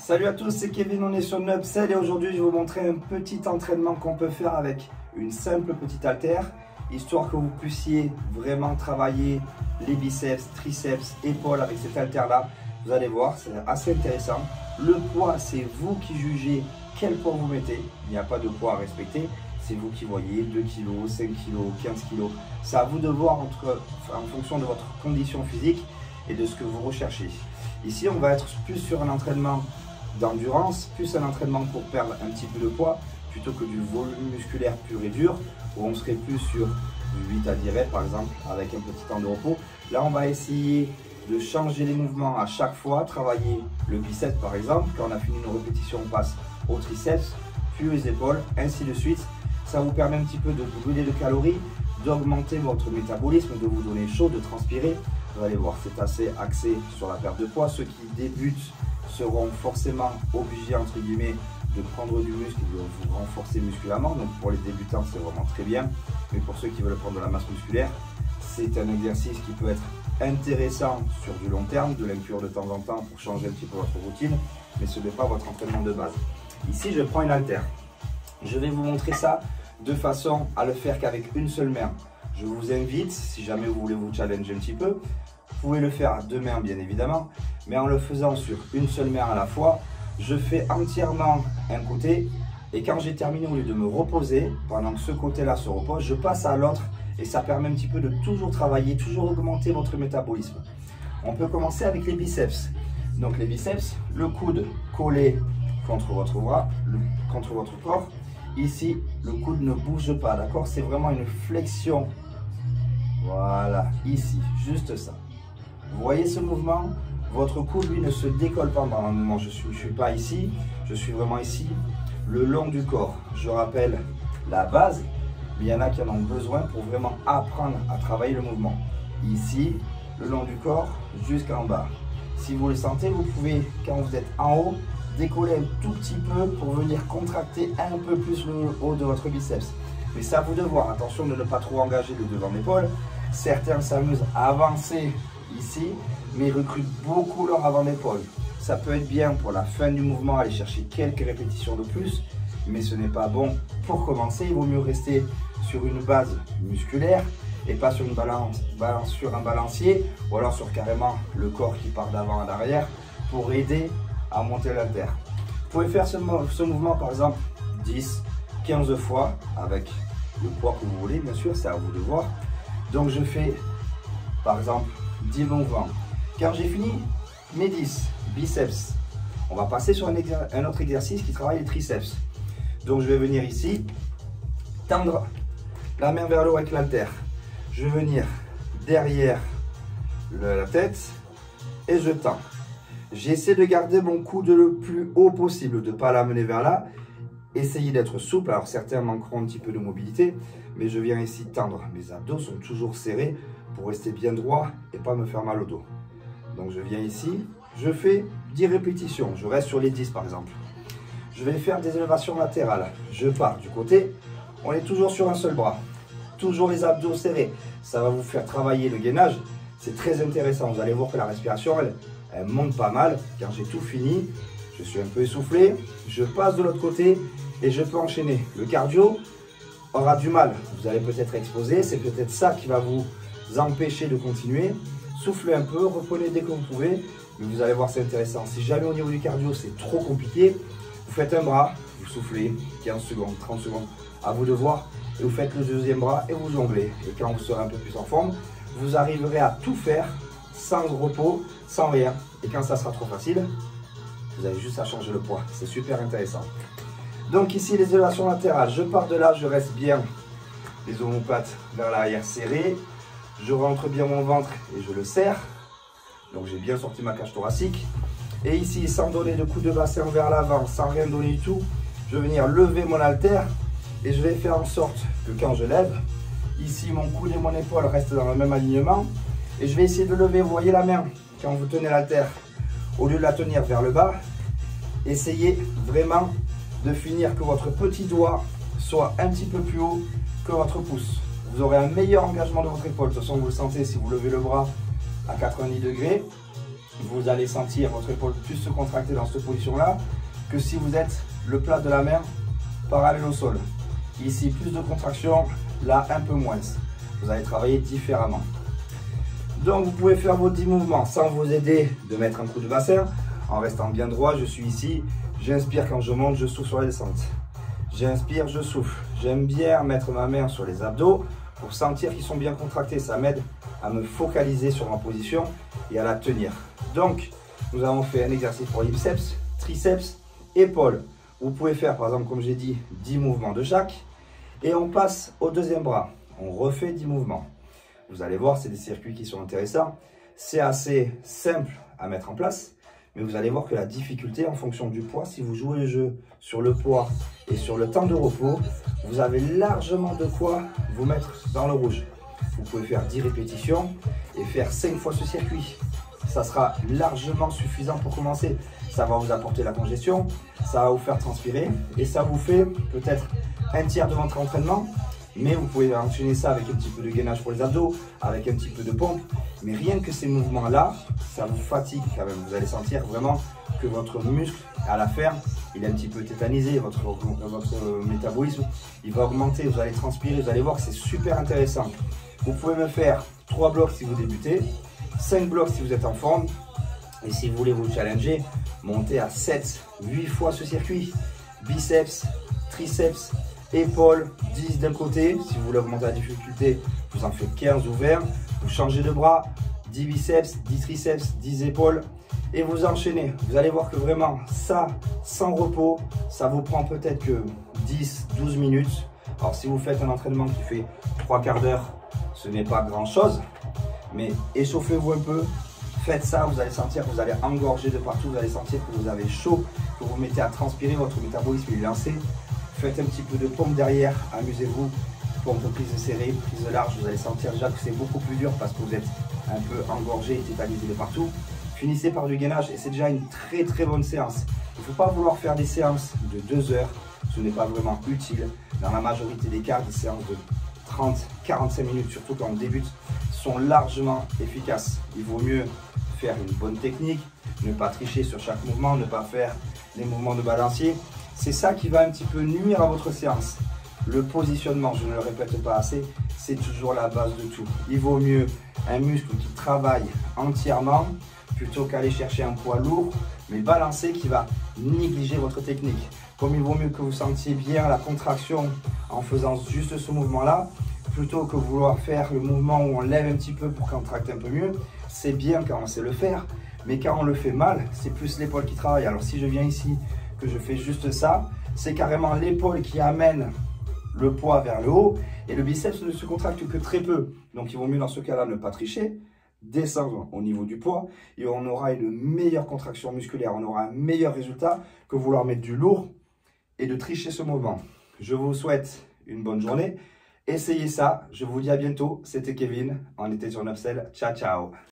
Salut à tous, c'est Kevin, on est sur Nupsell et aujourd'hui je vais vous montrer un petit entraînement qu'on peut faire avec une simple petite haltère, histoire que vous puissiez vraiment travailler les biceps, triceps, épaules avec cette haltère là. Vous allez voir, c'est assez intéressant. Le poids, c'est vous qui jugez quel poids vous mettez, il n'y a pas de poids à respecter. C'est vous qui voyez 2 kg, 5 kg, 15 kg. C'est à vous de voir en fonction de votre condition physique et de ce que vous recherchez. Ici, on va être plus sur un entraînement d'endurance, plus un entraînement pour perdre un petit peu de poids, plutôt que du volume musculaire pur et dur, où on serait plus sur du 8 à 10 reps par exemple, avec un petit temps de repos. Là, on va essayer de changer les mouvements à chaque fois, travailler le biceps par exemple. Quand on a fini une répétition, on passe au triceps, puis les épaules, ainsi de suite. Ça vous permet un petit peu de brûler de calories, d'augmenter votre métabolisme, de vous donner chaud, de transpirer. Vous allez voir, c'est assez axé sur la perte de poids. Ceux qui débutent seront forcément obligés, entre guillemets, de prendre du muscle et de vous renforcer musculairement. Donc pour les débutants, c'est vraiment très bien. Mais pour ceux qui veulent prendre de la masse musculaire, c'est un exercice qui peut être intéressant sur du long terme, de l'inclure de temps en temps pour changer un petit peu votre routine. Mais ce n'est pas votre entraînement de base. Ici, je prends une haltère. Je vais vous montrer ça de façon à le faire qu'avec une seule main. Je vous invite, si jamais vous voulez vous challenger un petit peu, vous pouvez le faire à deux mains bien évidemment, mais en le faisant sur une seule main à la fois, je fais entièrement un côté et quand j'ai terminé, au lieu de me reposer, pendant que ce côté-là se repose, je passe à l'autre et ça permet un petit peu de toujours travailler, toujours augmenter votre métabolisme. On peut commencer avec les biceps. Donc les biceps, le coude collé contre votre bras, contre votre corps. Ici, le coude ne bouge pas, d'accord? C'est vraiment une flexion. Voilà, ici, juste ça. Vous voyez ce mouvement? Votre coude, lui, ne se décolle pas pendant le mouvement. Je suis pas ici, je suis vraiment ici, le long du corps. Je rappelle la base, mais il y en a qui en ont besoin pour vraiment apprendre à travailler le mouvement. Ici, le long du corps, jusqu'en bas. Si vous le sentez, vous pouvez, quand vous êtes en haut, décoller un tout petit peu pour venir contracter un peu plus le haut de votre biceps. Mais c'est à vous de voir. Attention de ne pas trop engager le devant d'épaule. Certains s'amusent à avancer ici, mais ils recrutent beaucoup leur avant d'épaule. Ça peut être bien pour la fin du mouvement, aller chercher quelques répétitions de plus, mais ce n'est pas bon pour commencer. Il vaut mieux rester sur une base musculaire et pas sur une sur un balancier ou alors sur carrément le corps qui part d'avant à l'arrière pour aider à monter l'haltère. Vous pouvez faire ce mouvement par exemple 10, 15 fois avec le poids que vous voulez, bien sûr, c'est à vous de voir. Donc je fais par exemple 10 mouvements. Quand j'ai fini mes 10 biceps, on va passer sur un autre exercice qui travaille les triceps. Donc je vais venir ici, tendre la main vers le haut avec l'haltère. Je vais venir derrière la tête et je tends. J'essaie de garder mon coude le plus haut possible, de ne pas l'amener vers là. Essayez d'être souple. Alors certains manqueront un petit peu de mobilité, mais je viens ici tendre. Mes abdos sont toujours serrés pour rester bien droit et pas me faire mal au dos. Donc je viens ici, je fais 10 répétitions. Je reste sur les 10 par exemple. Je vais faire des élévations latérales. Je pars du côté. On est toujours sur un seul bras. Toujours les abdos serrés. Ça va vous faire travailler le gainage. C'est très intéressant. Vous allez voir que la respiration, elle monte pas mal. Quand j'ai tout fini, je suis un peu essoufflé. Je passe de l'autre côté et je peux enchaîner. Le cardio aura du mal. Vous allez peut-être exposer. C'est peut-être ça qui va vous empêcher de continuer. Soufflez un peu, reprenez dès que vous pouvez. Mais vous allez voir, c'est intéressant. Si jamais au niveau du cardio, c'est trop compliqué, vous faites un bras, vous soufflez 15 secondes, 30 secondes. À vous de voir. Et vous faites le deuxième bras et vous jonglez. Et quand vous serez un peu plus en forme, vous arriverez à tout faire sans repos, sans rien. Et quand ça sera trop facile, vous avez juste à changer le poids. C'est super intéressant. Donc ici, les élévations latérales. Je pars de là, je reste bien les omoplates vers l'arrière serrées. Je rentre bien mon ventre et je le serre. Donc j'ai bien sorti ma cage thoracique. Et ici, sans donner de coup de bassin vers l'avant, sans rien donner du tout, je vais venir lever mon haltère. Et je vais faire en sorte que quand je lève, ici mon coude et mon épaule restent dans le même alignement. Et je vais essayer de lever, vous voyez la main, quand vous tenez l'haltère, au lieu de la tenir vers le bas, essayez vraiment de finir que votre petit doigt soit un petit peu plus haut que votre pouce. Vous aurez un meilleur engagement de votre épaule. De toute façon, vous le sentez si vous levez le bras à 90 degrés. vous allez sentir votre épaule plus se contracter dans cette position-là que si vous êtes le plat de la main parallèle au sol. Ici, plus de contraction, là, un peu moins. Vous allez travailler différemment. Donc, vous pouvez faire vos 10 mouvements sans vous aider de mettre un coup de bassin. En restant bien droit, je suis ici. J'inspire quand je monte, je souffle sur la descente. J'inspire, je souffle. J'aime bien mettre ma main sur les abdos pour sentir qu'ils sont bien contractés. Ça m'aide à me focaliser sur ma position et à la tenir. Donc, nous avons fait un exercice pour les biceps, triceps, épaules. Vous pouvez faire, par exemple, comme j'ai dit, 10 mouvements de chaque. Et on passe au deuxième bras. On refait 10 mouvements. Vous allez voir, c'est des circuits qui sont intéressants. C'est assez simple à mettre en place. Mais vous allez voir que la difficulté, en fonction du poids, si vous jouez le jeu sur le poids et sur le temps de repos, vous avez largement de quoi vous mettre dans le rouge. Vous pouvez faire 10 répétitions et faire 5 fois ce circuit. Ça sera largement suffisant pour commencer. Ça va vous apporter la congestion, ça va vous faire transpirer et ça vous fait peut-être un tiers de votre entraînement. Mais vous pouvez enchaîner ça avec un petit peu de gainage pour les abdos, avec un petit peu de pompe. Mais rien que ces mouvements-là, ça vous fatigue quand même. Vous allez sentir vraiment que votre muscle, à la faire, il est un petit peu tétanisé. Votre métabolisme, il va augmenter. Vous allez transpirer. Vous allez voir que c'est super intéressant. Vous pouvez me faire 3 blocs si vous débutez, 5 blocs si vous êtes en forme. Et si vous voulez vous challenger, montez à 7, 8 fois ce circuit. Biceps, triceps, épaules, 10 d'un côté. Si vous voulez augmenter la difficulté, vous en faites 15 ou 20. Vous changez de bras, 10 biceps, 10 triceps, 10 épaules. Et vous enchaînez. Vous allez voir que vraiment, ça, sans repos, ça vous prend peut-être que 10, 12 minutes. Alors si vous faites un entraînement qui fait 3 quarts d'heure, ce n'est pas grand-chose. Mais échauffez-vous un peu. Faites ça, vous allez sentir que vous allez engorger de partout. Vous allez sentir que vous avez chaud, que vous mettez à transpirer, votre métabolisme est lancé. Faites un petit peu de pompe derrière, amusez-vous. Pompe prise serrée, prise large, vous allez sentir déjà que c'est beaucoup plus dur parce que vous êtes un peu engorgé et tétanisé de partout. Finissez par du gainage et c'est déjà une très très bonne séance. Il ne faut pas vouloir faire des séances de 2 heures, ce n'est pas vraiment utile. Dans la majorité des cas, des séances de 30-45 minutes, surtout quand on débute, sont largement efficaces. Il vaut mieux faire une bonne technique, ne pas tricher sur chaque mouvement, ne pas faire des mouvements de balancier. C'est ça qui va un petit peu nuire à votre séance. Le positionnement, je ne le répète pas assez, c'est toujours la base de tout. Il vaut mieux un muscle qui travaille entièrement plutôt qu'aller chercher un poids lourd, mais balancé qui va négliger votre technique. Comme il vaut mieux que vous sentiez bien la contraction en faisant juste ce mouvement-là, plutôt que vouloir faire le mouvement où on lève un petit peu pour contracter un peu mieux. C'est bien quand on sait le faire, mais quand on le fait mal, c'est plus l'épaule qui travaille. Alors si je viens ici, que je fais juste ça, c'est carrément l'épaule qui amène le poids vers le haut et le biceps ne se contracte que très peu. Donc il vaut mieux dans ce cas-là ne pas tricher, descendre au niveau du poids et on aura une meilleure contraction musculaire, on aura un meilleur résultat que vouloir mettre du lourd et de tricher ce mouvement. Je vous souhaite une bonne journée, essayez ça, je vous dis à bientôt, c'était Kevin, on était sur Nupcell, ciao ciao.